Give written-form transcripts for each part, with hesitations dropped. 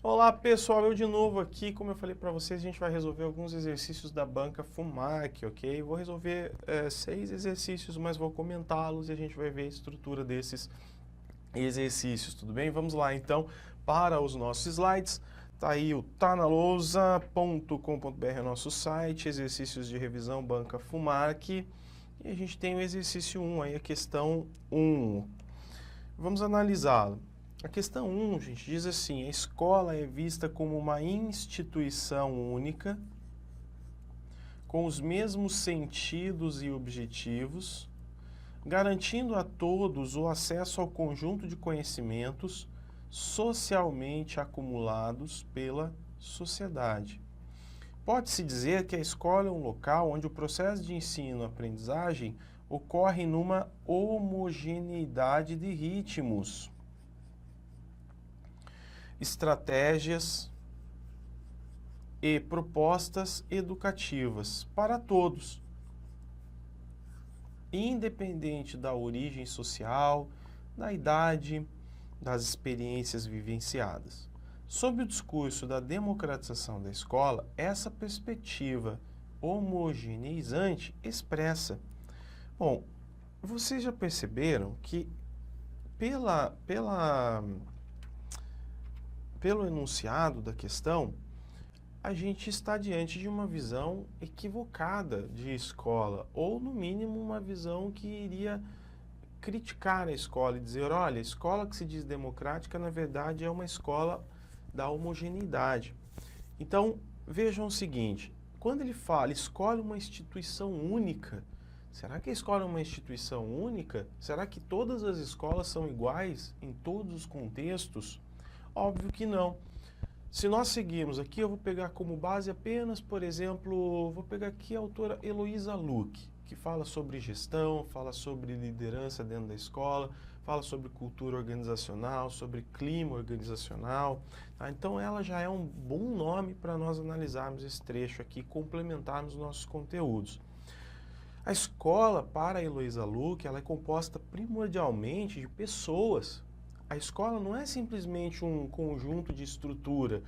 Olá pessoal, eu de novo aqui, como eu falei para vocês, a gente vai resolver alguns exercícios da banca FUMAC, ok? Vou resolver 6 exercícios, mas vou comentá-los e a gente vai ver a estrutura desses exercícios, tudo bem? Vamos lá então para os nossos slides. Tá aí o tanalousa.com.br é o nosso site, exercícios de revisão banca FUMAC. E a gente tem o exercício 1, aí a questão 1. Vamos analisá-lo. A questão 1, gente, diz assim: a escola é vista como uma instituição única, com os mesmos sentidos e objetivos, garantindo a todos o acesso ao conjunto de conhecimentos socialmente acumulados pela sociedade. Pode-se dizer que a escola é um local onde o processo de ensino-aprendizagem ocorre numa homogeneidade de ritmos, estratégias e propostas educativas para todos, independente da origem social, da idade, das experiências vivenciadas. Sob o discurso da democratização da escola, essa perspectiva homogeneizante expressa. Bom, vocês já perceberam que pelo enunciado da questão, a gente está diante de uma visão equivocada de escola, ou no mínimo uma visão que iria criticar a escola e dizer, olha, a escola que se diz democrática, na verdade, é uma escola da homogeneidade. Então, vejam o seguinte, quando ele fala, escolhe uma instituição única, será que a escola é uma instituição única? Será que todas as escolas são iguais em todos os contextos? Óbvio que não. Se nós seguirmos aqui, eu vou pegar como base apenas, por exemplo, vou pegar aqui a autora Heloísa Luque, que fala sobre gestão, fala sobre liderança dentro da escola, fala sobre cultura organizacional, sobre clima organizacional. Tá? Então ela já é um bom nome para nós analisarmos esse trecho aqui, complementarmos nossos conteúdos. A escola, para a Heloísa Luque, ela é composta primordialmente de pessoas. A escola não é simplesmente um conjunto de estrutura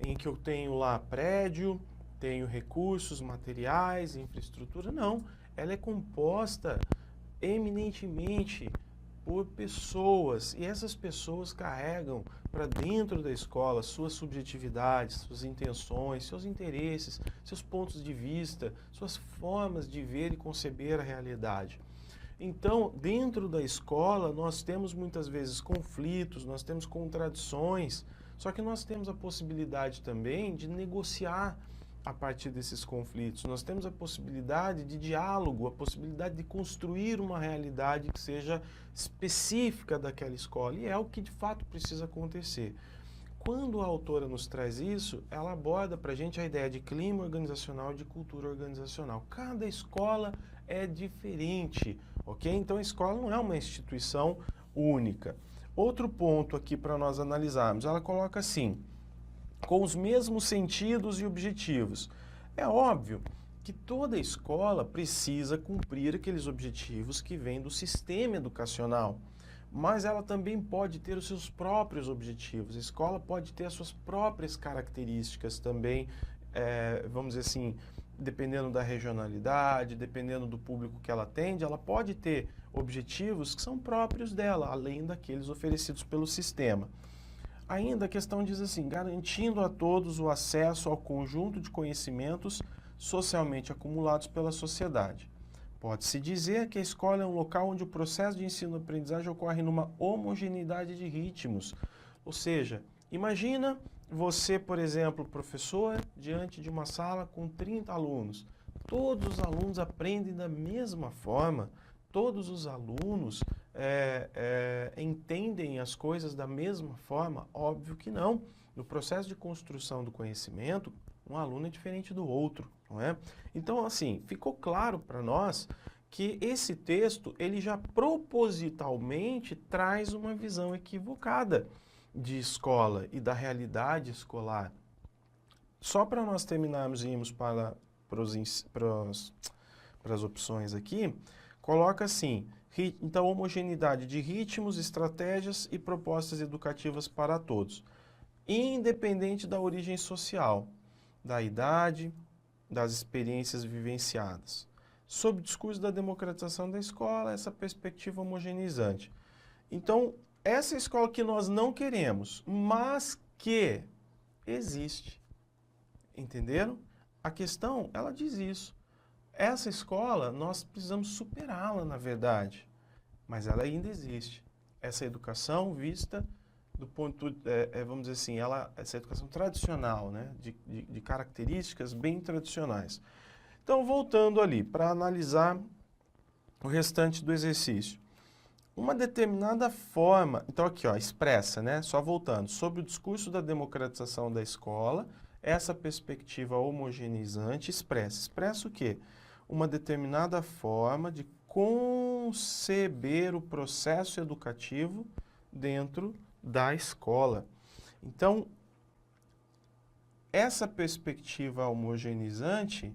em que eu tenho lá prédio, tenho recursos, materiais, infraestrutura. Não, ela é composta eminentemente por pessoas e essas pessoas carregam para dentro da escola suas subjetividades, suas intenções, seus interesses, seus pontos de vista, suas formas de ver e conceber a realidade. Então, dentro da escola, nós temos muitas vezes conflitos, nós temos contradições, só que nós temos a possibilidade também de negociar a partir desses conflitos. Nós temos a possibilidade de diálogo, a possibilidade de construir uma realidade que seja específica daquela escola, e é o que de fato precisa acontecer. Quando a autora nos traz isso, ela aborda para a gente a ideia de clima organizacional e de cultura organizacional. Cada escola é diferente, ok? Então a escola não é uma instituição única. Outro ponto aqui para nós analisarmos, ela coloca assim, com os mesmos sentidos e objetivos. É óbvio que toda escola precisa cumprir aqueles objetivos que vêm do sistema educacional, mas ela também pode ter os seus próprios objetivos. A escola pode ter as suas próprias características também, vamos dizer assim, dependendo da regionalidade, dependendo do público que ela atende, ela pode ter objetivos que são próprios dela, além daqueles oferecidos pelo sistema. Ainda a questão diz assim, garantindo a todos o acesso ao conjunto de conhecimentos socialmente acumulados pela sociedade. Pode-se dizer que a escola é um local onde o processo de ensino-aprendizagem ocorre numa homogeneidade de ritmos. Ou seja, imagina você, por exemplo, professor, diante de uma sala com 30 alunos. Todos os alunos aprendem da mesma forma, todos os alunos entendem as coisas da mesma forma? Óbvio que não. No processo de construção do conhecimento, um aluno é diferente do outro, não é? Então, assim, ficou claro para nós que esse texto, ele já propositalmente traz uma visão equivocada de escola e da realidade escolar. Só para nós terminarmos e irmos para as opções aqui, coloca assim, homogeneidade de ritmos, estratégias e propostas educativas para todos. independente da origem social, da idade, das experiências vivenciadas. Sob o discurso da democratização da escola, essa perspectiva homogeneizante. Então, essa escola que nós não queremos, mas que existe. Entenderam? A questão, ela diz isso. Essa escola, nós precisamos superá-la, na verdade, mas ela ainda existe. Essa educação vista do ponto, vamos dizer assim, essa educação tradicional, né, de características bem tradicionais. Então, voltando ali, para analisar o restante do exercício. Uma determinada forma, então aqui, ó, expressa, né, só voltando, sobre o discurso da democratização da escola, essa perspectiva homogeneizante expressa o quê? Uma determinada forma de conceber o processo educativo dentro da escola. Então, essa perspectiva homogeneizante,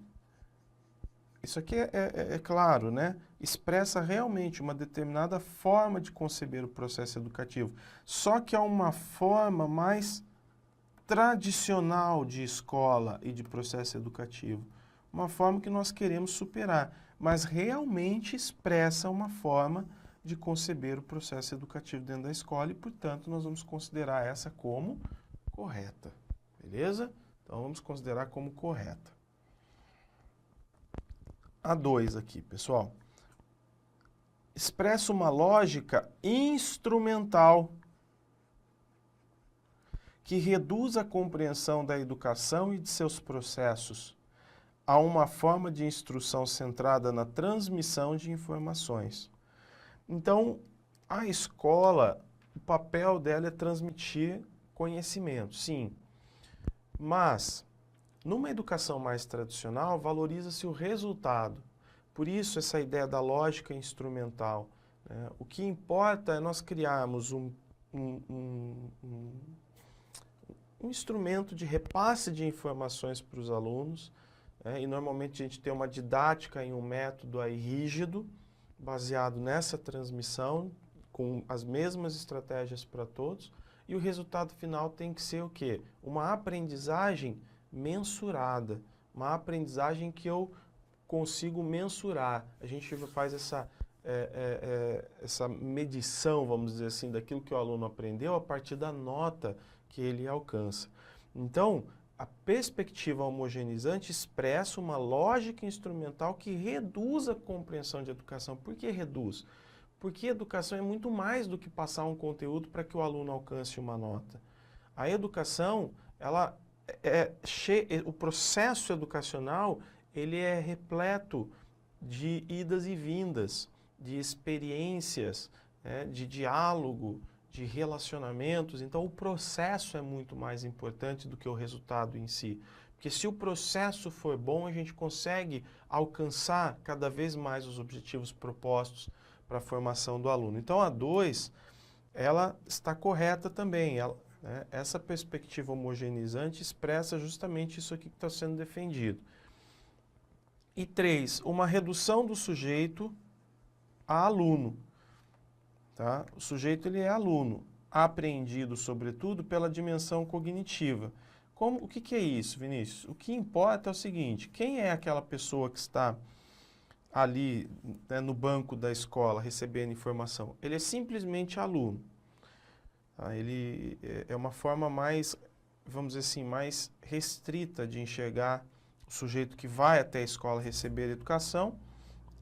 isso aqui é claro, né? Expressa realmente uma determinada forma de conceber o processo educativo. Só que é uma forma mais tradicional de escola e de processo educativo. Uma forma que nós queremos superar, mas realmente expressa uma forma de conceber o processo educativo dentro da escola e, portanto, nós vamos considerar essa como correta. Beleza? Então, vamos considerar como correta. A 2 aqui, pessoal. Expressa uma lógica instrumental que reduz a compreensão da educação e de seus processos a uma forma de instrução centrada na transmissão de informações. Então, a escola, o papel dela é transmitir conhecimento, sim. Mas, numa educação mais tradicional, valoriza-se o resultado. Por isso, essa ideia da lógica instrumental. Né? O que importa é nós criarmos um instrumento de repasse de informações para os alunos, e normalmente a gente tem uma didática em um método aí rígido, baseado nessa transmissão, com as mesmas estratégias para todos, e o resultado final tem que ser o quê? Uma aprendizagem mensurada, uma aprendizagem que eu consigo mensurar. A gente faz essa medição, vamos dizer assim, daquilo que o aluno aprendeu a partir da nota que ele alcança. Então, a perspectiva homogeneizante expressa uma lógica instrumental que reduz a compreensão de educação. Por que reduz? Porque educação é muito mais do que passar um conteúdo para que o aluno alcance uma nota. A educação, o processo educacional, ele é repleto de idas e vindas, de experiências, de diálogo, de relacionamentos. Então, o processo é muito mais importante do que o resultado em si. Porque se o processo for bom, a gente consegue alcançar cada vez mais os objetivos propostos para a formação do aluno. Então, a 2, ela está correta também. Essa perspectiva homogeneizante expressa justamente isso aqui que está sendo defendido. E 3, uma redução do sujeito a aluno. Tá? O sujeito ele é aluno, apreendido, sobretudo, pela dimensão cognitiva. O que é isso, Vinícius? O que importa é o seguinte, quem é aquela pessoa que está ali, né, no banco da escola recebendo informação? Ele é simplesmente aluno. Tá? Ele é uma forma mais, vamos dizer assim, mais restrita de enxergar o sujeito que vai até a escola receber educação,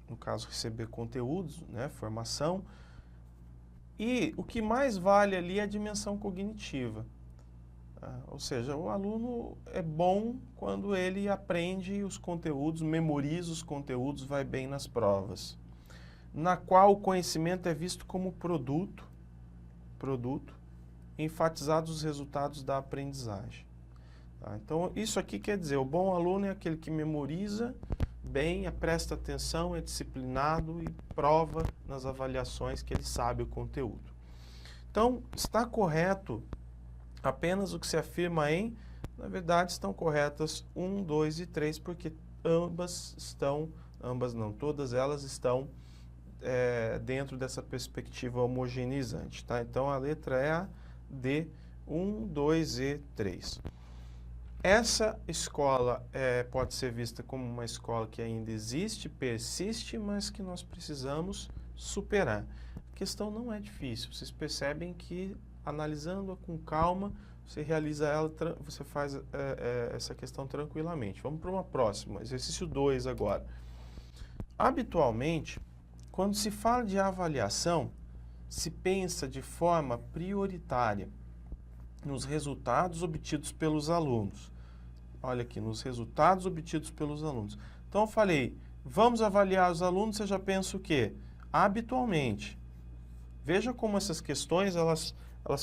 no caso, receber conteúdos, né, formação. E o que mais vale ali é a dimensão cognitiva. Ou seja, o aluno é bom quando ele aprende os conteúdos, memoriza os conteúdos, vai bem nas provas. Na qual o conhecimento é visto como produto, enfatizados os resultados da aprendizagem. Tá? Então, isso aqui quer dizer, o bom aluno é aquele que memoriza bem, presta atenção, é disciplinado e prova nas avaliações que ele sabe o conteúdo. Então, está correto apenas o que se afirma na verdade estão corretas 1, 2 e 3, porque todas elas estão dentro dessa perspectiva homogeneizante. Tá? Então, a letra é a D, 1, 2 e 3. Essa escola pode ser vista como uma escola que ainda existe, persiste, mas que nós precisamos superar. A questão não é difícil, vocês percebem que analisando-a com calma, você realiza ela, você faz essa questão tranquilamente. Vamos para uma próxima, exercício 2 agora. Habitualmente, quando se fala de avaliação, se pensa de forma prioritária nos resultados obtidos pelos alunos. Olha aqui, nos resultados obtidos pelos alunos. Então, eu falei, vamos avaliar os alunos, você já pensa o quê? Habitualmente. Veja como essas questões, elas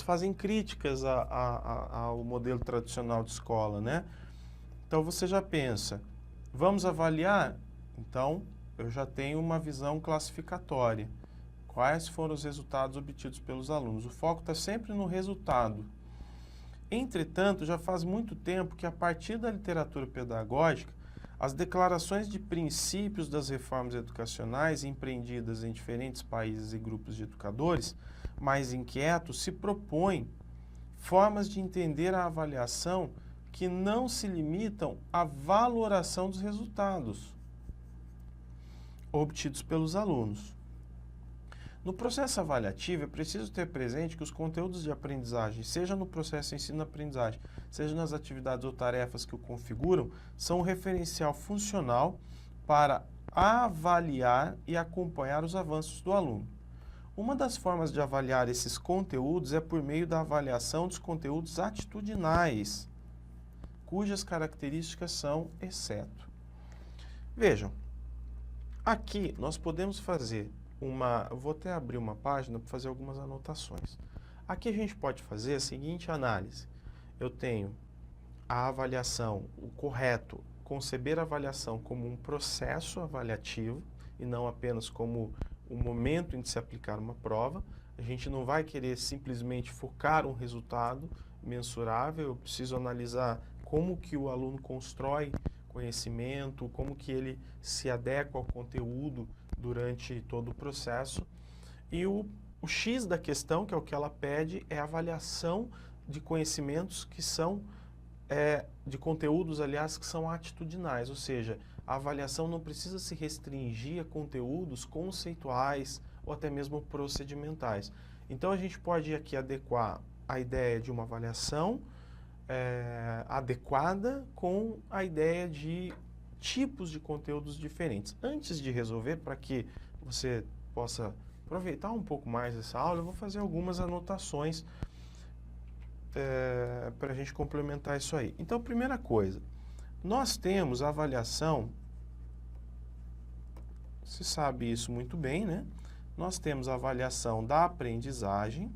fazem críticas ao modelo tradicional de escola, né? Então, você já pensa, vamos avaliar? Então, eu já tenho uma visão classificatória. Quais foram os resultados obtidos pelos alunos? O foco está sempre no resultado. Entretanto, já faz muito tempo que, a partir da literatura pedagógica, as declarações de princípios das reformas educacionais empreendidas em diferentes países e grupos de educadores mais inquietos se propõem formas de entender a avaliação que não se limitam à valoração dos resultados obtidos pelos alunos. No processo avaliativo, é preciso ter presente que os conteúdos de aprendizagem, seja no processo de ensino-aprendizagem, seja nas atividades ou tarefas que o configuram, são um referencial funcional para avaliar e acompanhar os avanços do aluno. Uma das formas de avaliar esses conteúdos é por meio da avaliação dos conteúdos atitudinais, cujas características são exceto. Vejam, aqui nós podemos fazer eu vou até abrir uma página para fazer algumas anotações. Aqui a gente pode fazer a seguinte análise. Eu tenho a avaliação, o correto, conceber a avaliação como um processo avaliativo e não apenas como um momento em que se aplicar uma prova. A gente não vai querer simplesmente focar um resultado mensurável, eu preciso analisar como que o aluno constrói conhecimento, como que ele se adequa ao conteúdo durante todo o processo. E o X da questão, que é o que ela pede, é a avaliação de conhecimentos que são, de conteúdos, aliás, que são atitudinais, ou seja, a avaliação não precisa se restringir a conteúdos conceituais ou até mesmo procedimentais. Então, a gente pode aqui adequar a ideia de uma avaliação adequada com a ideia de tipos de conteúdos diferentes. Antes de resolver, para que você possa aproveitar um pouco mais essa aula, eu vou fazer algumas anotações para a gente complementar isso aí. Então, primeira coisa, nós temos a avaliação, você sabe isso muito bem, né? Nós temos a avaliação da aprendizagem,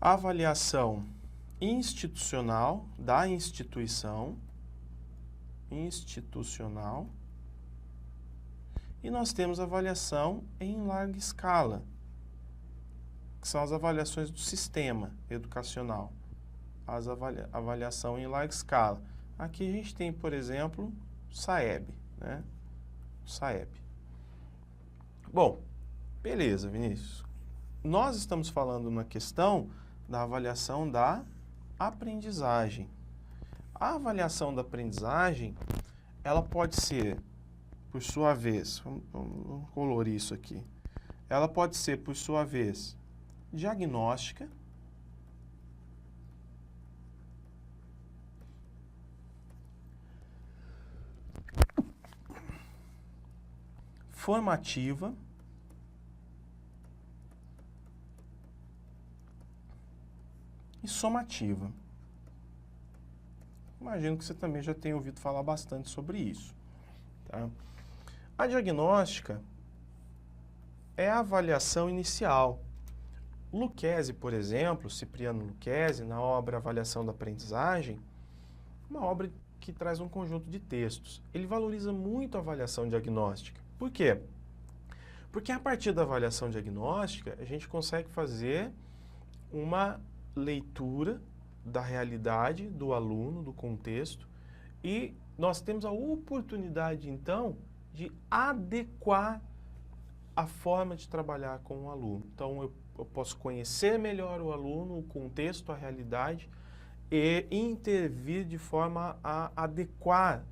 a avaliação institucional, da instituição, e nós temos a avaliação em larga escala, que são as avaliações do sistema educacional, avaliação em larga escala. Aqui a gente tem, por exemplo, o SAEB, né? O SAEB. Bom, beleza, Vinícius. Nós estamos falando na questão da avaliação da aprendizagem. A avaliação da aprendizagem, ela pode ser, por sua vez, vamos colorir isso aqui, ela pode ser, por sua vez, diagnóstica, formativa, e somativa. Imagino que você também já tenha ouvido falar bastante sobre isso. Tá? A diagnóstica é a avaliação inicial. Lucchesi, por exemplo, Cipriano Lucchesi, na obra Avaliação da Aprendizagem, uma obra que traz um conjunto de textos. Ele valoriza muito a avaliação diagnóstica. Por quê? Porque a partir da avaliação diagnóstica, a gente consegue fazer uma leitura da realidade do aluno, do contexto, e nós temos a oportunidade, então, de adequar a forma de trabalhar com o aluno. Então, eu posso conhecer melhor o aluno, o contexto, a realidade e intervir de forma a adequar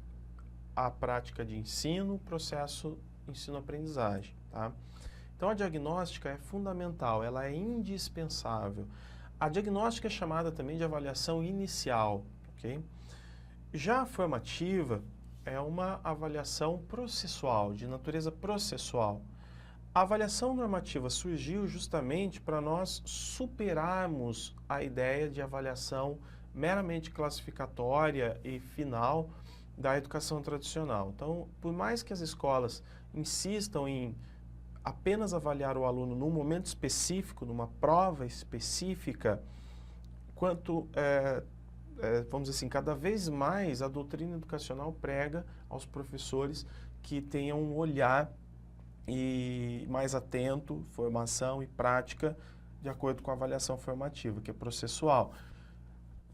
a prática de ensino, o processo ensino-aprendizagem, tá? Então, a diagnóstica é fundamental, ela é indispensável. A diagnóstica é chamada também de avaliação inicial, ok? Já a formativa é uma avaliação processual, de natureza processual. A avaliação normativa surgiu justamente para nós superarmos a ideia de avaliação meramente classificatória e final da educação tradicional. Então, por mais que as escolas insistam em apenas avaliar o aluno num momento específico, numa prova específica, vamos dizer assim, cada vez mais a doutrina educacional prega aos professores que tenham um olhar mais atento, formação e prática, de acordo com a avaliação formativa, que é processual.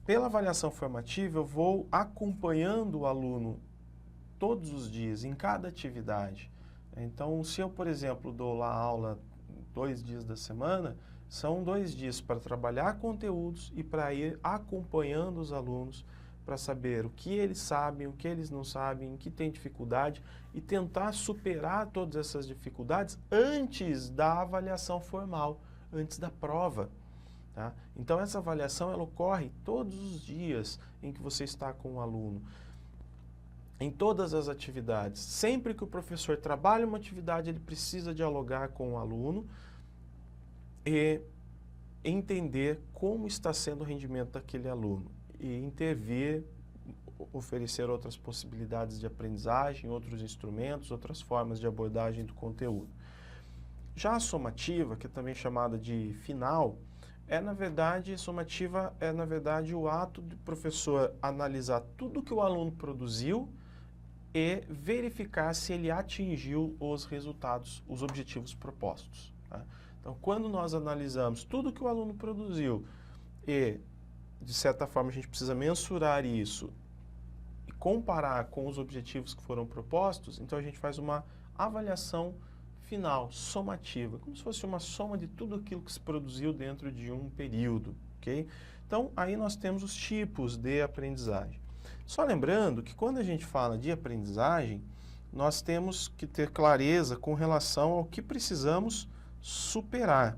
Pela avaliação formativa, eu vou acompanhando o aluno todos os dias, em cada atividade. Então, se eu, por exemplo, dou lá aula 2 dias da semana, são 2 dias para trabalhar conteúdos e para ir acompanhando os alunos para saber o que eles sabem, o que eles não sabem, em que tem dificuldade e tentar superar todas essas dificuldades antes da avaliação formal, antes da prova. Tá? Então, essa avaliação ela ocorre todos os dias em que você está com o aluno, em todas as atividades. Sempre que o professor trabalha uma atividade, ele precisa dialogar com o aluno e entender como está sendo o rendimento daquele aluno e intervir, oferecer outras possibilidades de aprendizagem, outros instrumentos, outras formas de abordagem do conteúdo. Já a somativa, que é também chamada de final, somativa é, na verdade, o ato do professor analisar tudo que o aluno produziu e verificar se ele atingiu os resultados, os objetivos propostos. Tá? Então, quando nós analisamos tudo que o aluno produziu e, de certa forma, a gente precisa mensurar isso e comparar com os objetivos que foram propostos, então a gente faz uma avaliação final, somativa, como se fosse uma soma de tudo aquilo que se produziu dentro de um período, ok? Então, aí nós temos os tipos de aprendizagem. Só lembrando que quando a gente fala de aprendizagem, nós temos que ter clareza com relação ao que precisamos superar.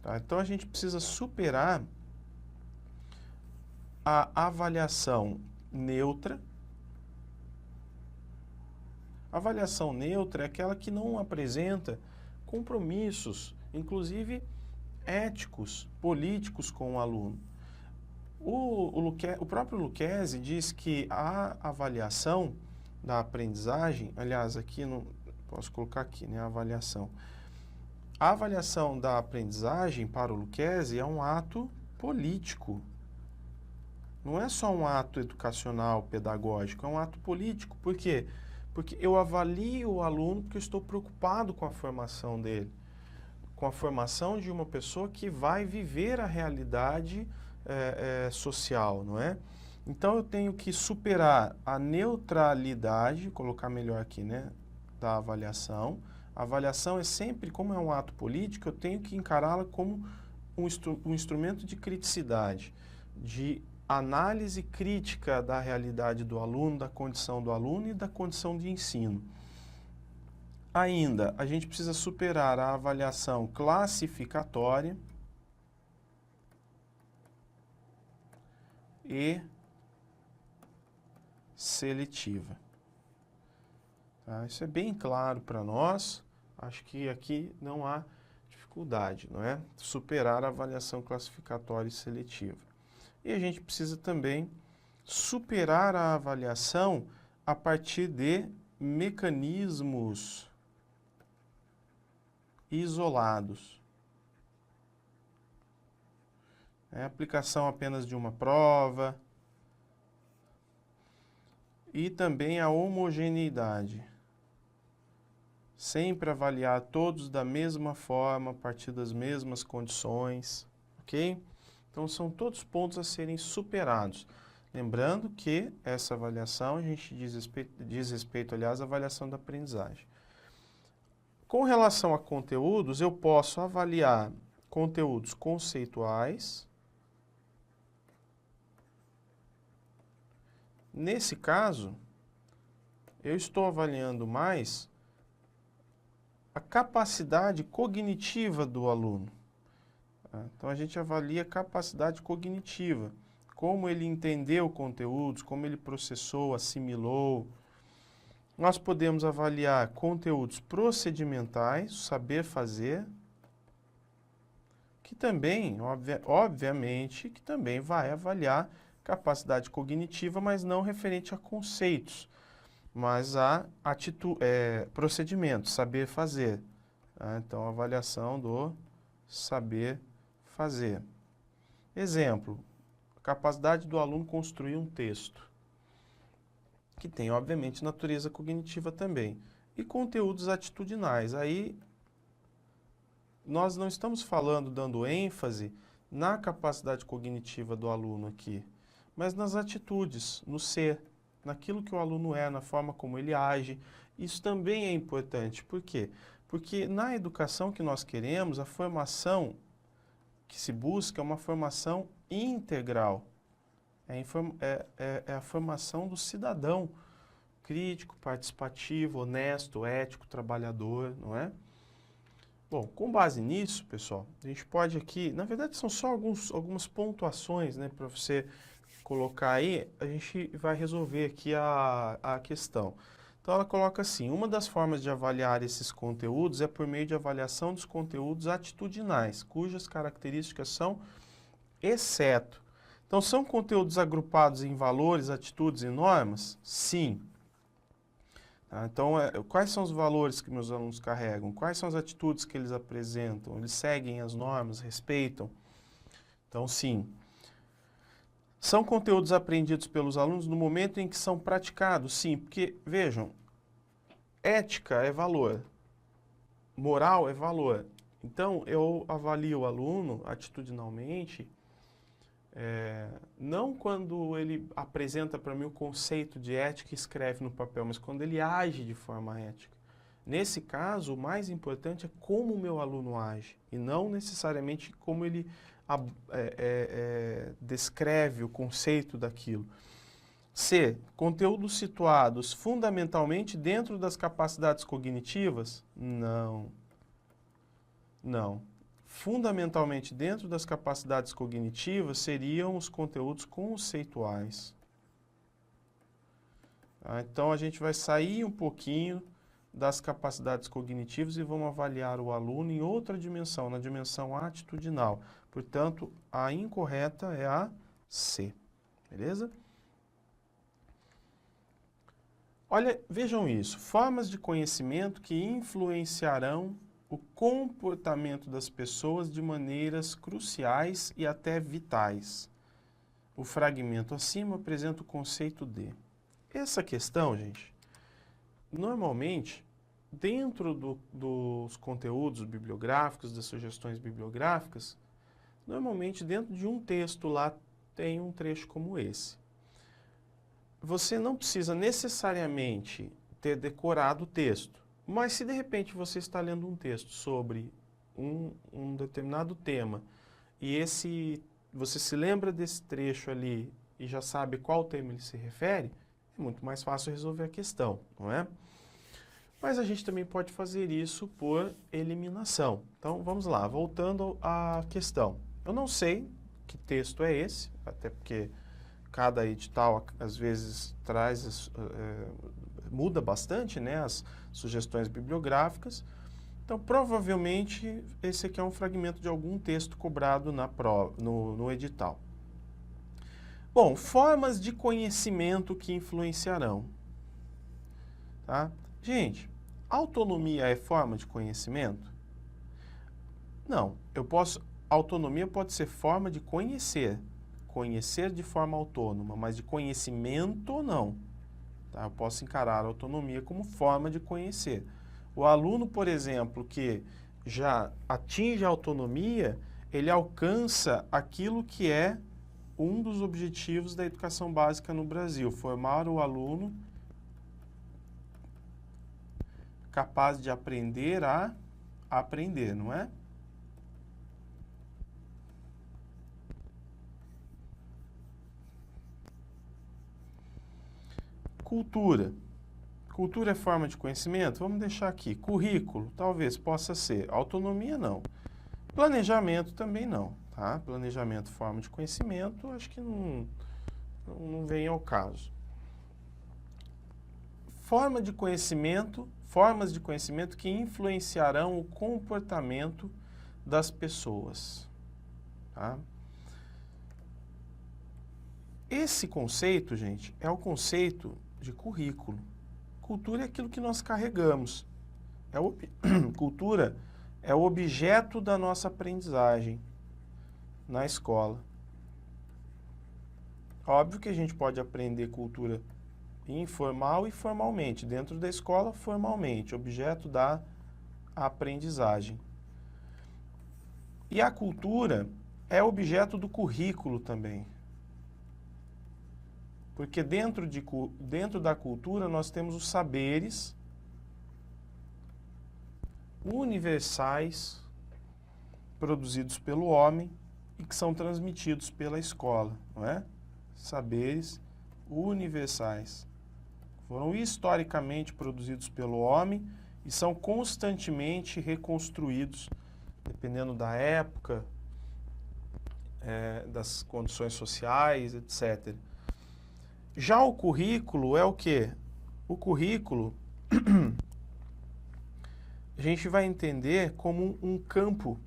Tá? Então, a gente precisa superar a avaliação neutra. A avaliação neutra é aquela que não apresenta compromissos, inclusive éticos, políticos com o aluno. O próprio Lucchesi diz que a avaliação da aprendizagem, aliás, aqui não posso colocar aqui, né, a avaliação. A avaliação da aprendizagem para o Lucchesi é um ato político. Não é só um ato educacional, pedagógico, é um ato político. Por quê? Porque eu avalio o aluno porque eu estou preocupado com a formação dele, com a formação de uma pessoa que vai viver a realidade social, não é? Então eu tenho que superar a neutralidade, colocar melhor aqui, né, da avaliação. A avaliação é sempre, como é um ato político, eu tenho que encará-la como um instrumento de criticidade, de análise crítica da realidade do aluno, da condição do aluno e da condição de ensino. Ainda, a gente precisa superar a avaliação classificatória e seletiva. Tá? Isso é bem claro para nós, acho que aqui não há dificuldade, não é? Superar a avaliação classificatória e seletiva. E a gente precisa também superar a avaliação a partir de mecanismos isolados. É a aplicação apenas de uma prova e também a homogeneidade. Sempre avaliar todos da mesma forma, a partir das mesmas condições, ok? Então, são todos pontos a serem superados. Lembrando que essa avaliação, a gente diz respeito, aliás, à avaliação da aprendizagem. Com relação a conteúdos, eu posso avaliar conteúdos conceituais. Nesse caso, eu estou avaliando mais a capacidade cognitiva do aluno. Então, a gente avalia a capacidade cognitiva, como ele entendeu conteúdos, como ele processou, assimilou. Nós podemos avaliar conteúdos procedimentais, saber fazer, que também, obviamente, que também vai avaliar capacidade cognitiva, mas não referente a conceitos, mas a procedimentos, saber fazer. Então, avaliação do saber fazer. Exemplo, capacidade do aluno construir um texto, que tem, obviamente, natureza cognitiva também. E conteúdos atitudinais. Aí, nós não estamos falando, dando ênfase na capacidade cognitiva do aluno aqui, mas nas atitudes, no ser, naquilo que o aluno é, na forma como ele age. Isso também é importante. Por quê? Porque na educação que nós queremos, a formação que se busca é uma formação integral. É a formação do cidadão crítico, participativo, honesto, ético, trabalhador, não é? Bom, com base nisso, pessoal, a gente pode aqui, na verdade são só algumas pontuações, né, para você colocar aí, a gente vai resolver aqui a questão. Então ela coloca assim, uma das formas de avaliar esses conteúdos é por meio de avaliação dos conteúdos atitudinais, cujas características são exceto. Então, são conteúdos agrupados em valores, atitudes e normas? Sim. Então, quais são os valores que meus alunos carregam? Quais são as atitudes que eles apresentam? Eles seguem as normas, respeitam? Então, sim. São conteúdos aprendidos pelos alunos no momento em que são praticados? Sim, porque, vejam, ética é valor, moral é valor. Então, eu avalio o aluno atitudinalmente, não quando ele apresenta para mim o conceito de ética e escreve no papel, mas quando ele age de forma ética. Nesse caso, o mais importante é como o meu aluno age, e não necessariamente como ele descreve o conceito daquilo. C. Conteúdos situados fundamentalmente dentro das capacidades cognitivas? Não. Não. Fundamentalmente dentro das capacidades cognitivas seriam os conteúdos conceituais. Então, a gente vai sair um pouquinho das capacidades cognitivas e vamos avaliar o aluno em outra dimensão, na dimensão atitudinal. Portanto, a incorreta é a C. Beleza? Olha, vejam isso. Formas de conhecimento que influenciarão o comportamento das pessoas de maneiras cruciais e até vitais. O fragmento acima apresenta o conceito de. Essa questão, gente, normalmente, dentro dos conteúdos bibliográficos, das sugestões bibliográficas, normalmente dentro de um texto lá tem um trecho como esse. Você não precisa necessariamente ter decorado o texto, mas se de repente você está lendo um texto sobre um determinado tema e você se lembra desse trecho ali e já sabe qual tema ele se refere, é muito mais fácil resolver a questão, não é? Mas a gente também pode fazer isso por eliminação. Então, vamos lá, voltando à questão. Eu não sei que texto é esse, até porque cada edital às vezes muda bastante, né, as sugestões bibliográficas. Então, provavelmente, esse aqui é um fragmento de algum texto cobrado na prova, no edital. Bom, formas de conhecimento que influenciarão. Tá? Gente, autonomia é forma de conhecimento? Não, autonomia pode ser forma de conhecer de forma autônoma, mas de conhecimento não. Tá? Eu posso encarar a autonomia como forma de conhecer. O aluno, por exemplo, que já atinge a autonomia, ele alcança aquilo que é um dos objetivos da educação básica no Brasil, formar o aluno capaz de aprender a aprender, não é? Cultura. Cultura é forma de conhecimento? Vamos deixar aqui. Currículo, talvez possa ser. Autonomia, não. Planejamento também não, tá? Planejamento, forma de conhecimento, acho que não vem ao caso. Formas de conhecimento que influenciarão o comportamento das pessoas, tá? Esse conceito, gente, é o conceito de currículo. Cultura é aquilo que nós carregamos. Cultura é o objeto da nossa aprendizagem na escola. Óbvio que a gente pode aprender cultura informal e formalmente. Dentro da escola, formalmente, objeto da aprendizagem. E a cultura é objeto do currículo também. Porque dentro da cultura nós temos os saberes universais produzidos pelo homem e que são transmitidos pela escola, não é? Saberes universais. Foram historicamente produzidos pelo homem e são constantemente reconstruídos, dependendo da época, das condições sociais, etc. Já o currículo é o quê? O currículo a gente vai entender como um campo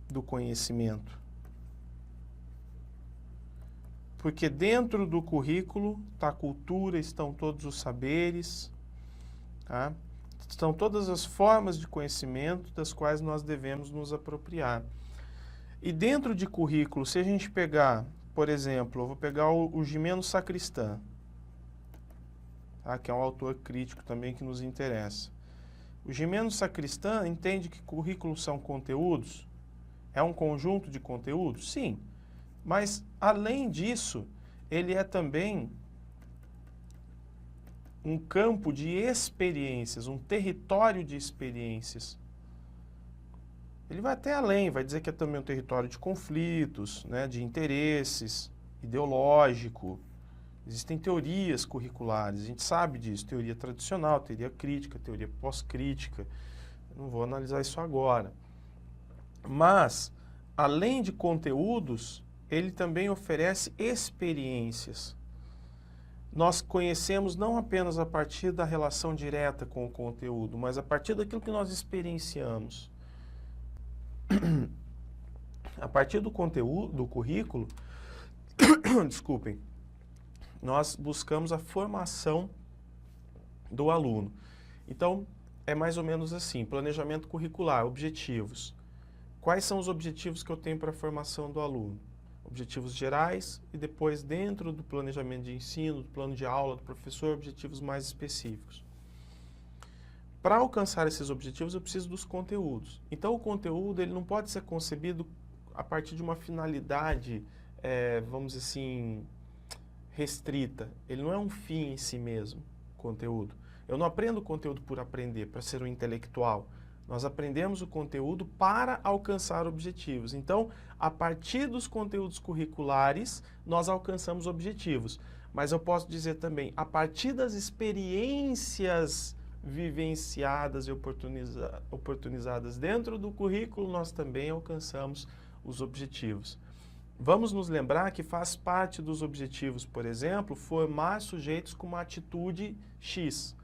do conhecimento. Porque dentro do currículo está a cultura, estão todos os saberes, tá? Estão todas as formas de conhecimento das quais nós devemos nos apropriar. E dentro de currículo, se a gente pegar, por exemplo, eu vou pegar o Gimeno Sacristan, tá? Que é um autor crítico também que nos interessa. O Gimeno Sacristan entende que currículos são conteúdos? É um conjunto de conteúdos? Sim. Mas, além disso, ele é também um campo de experiências, um território de experiências. Ele vai até além, vai dizer que é também um território de conflitos, né, de interesses, ideológico. Existem teorias curriculares, a gente sabe disso, teoria tradicional, teoria crítica, teoria pós-crítica. Não vou analisar isso agora. Mas, além de conteúdos, ele também oferece experiências. Nós conhecemos não apenas a partir da relação direta com o conteúdo, mas a partir daquilo que nós experienciamos. A partir do conteúdo, do currículo, desculpem, nós buscamos a formação do aluno. Então, é mais ou menos assim, planejamento curricular, objetivos. Quais são os objetivos que eu tenho para a formação do aluno? Objetivos gerais e depois, dentro do planejamento de ensino, do plano de aula do professor, objetivos mais específicos. Para alcançar esses objetivos, eu preciso dos conteúdos. Então, o conteúdo ele não pode ser concebido a partir de uma finalidade, vamos dizer assim, restrita. Ele não é um fim em si mesmo, conteúdo. Eu não aprendo conteúdo por aprender, para ser um intelectual. Nós aprendemos o conteúdo para alcançar objetivos. Então, a partir dos conteúdos curriculares, nós alcançamos objetivos. Mas eu posso dizer também, a partir das experiências vivenciadas e oportunizadas dentro do currículo, nós também alcançamos os objetivos. Vamos nos lembrar que faz parte dos objetivos, por exemplo, formar sujeitos com uma atitude X.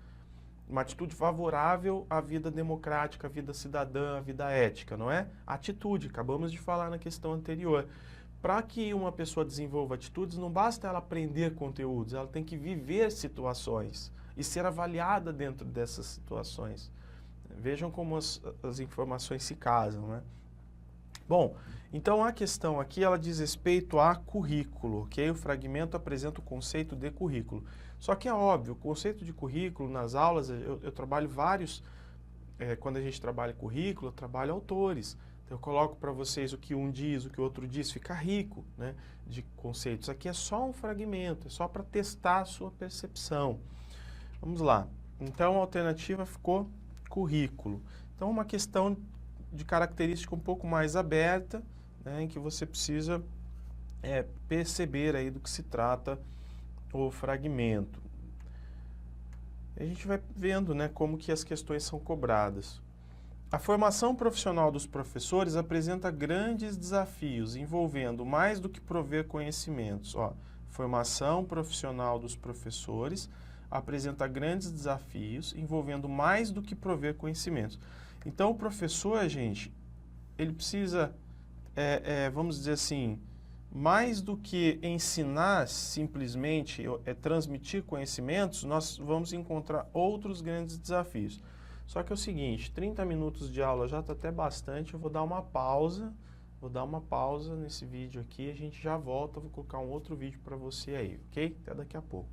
Uma atitude favorável à vida democrática, à vida cidadã, à vida ética, não é? Atitude, acabamos de falar na questão anterior. Para que uma pessoa desenvolva atitudes, não basta ela aprender conteúdos, ela tem que viver situações e ser avaliada dentro dessas situações. Vejam como as informações se casam, né? Bom, então a questão aqui, ela diz respeito a currículo, ok? O fragmento apresenta o conceito de currículo. Só que é óbvio, o conceito de currículo nas aulas, eu trabalho vários, quando a gente trabalha currículo, eu trabalho autores. Então, eu coloco para vocês o que um diz, o que o outro diz, fica rico, né, de conceitos. Aqui é só um fragmento, é só para testar a sua percepção. Vamos lá. Então, a alternativa ficou currículo. Então, uma questão de característica um pouco mais aberta, né, em que você precisa perceber aí do que se trata o fragmento. A gente vai vendo, né, como que as questões são cobradas. A formação profissional dos professores apresenta grandes desafios, envolvendo mais do que prover conhecimentos. Ó, formação profissional dos professores apresenta grandes desafios, envolvendo mais do que prover conhecimentos. Então, o professor, gente, ele precisa, vamos dizer assim, mais do que ensinar simplesmente, transmitir conhecimentos, nós vamos encontrar outros grandes desafios. Só que é o seguinte, 30 minutos de aula já está até bastante, eu vou dar uma pausa nesse vídeo aqui, a gente já volta, vou colocar um outro vídeo para você aí, ok? Até daqui a pouco.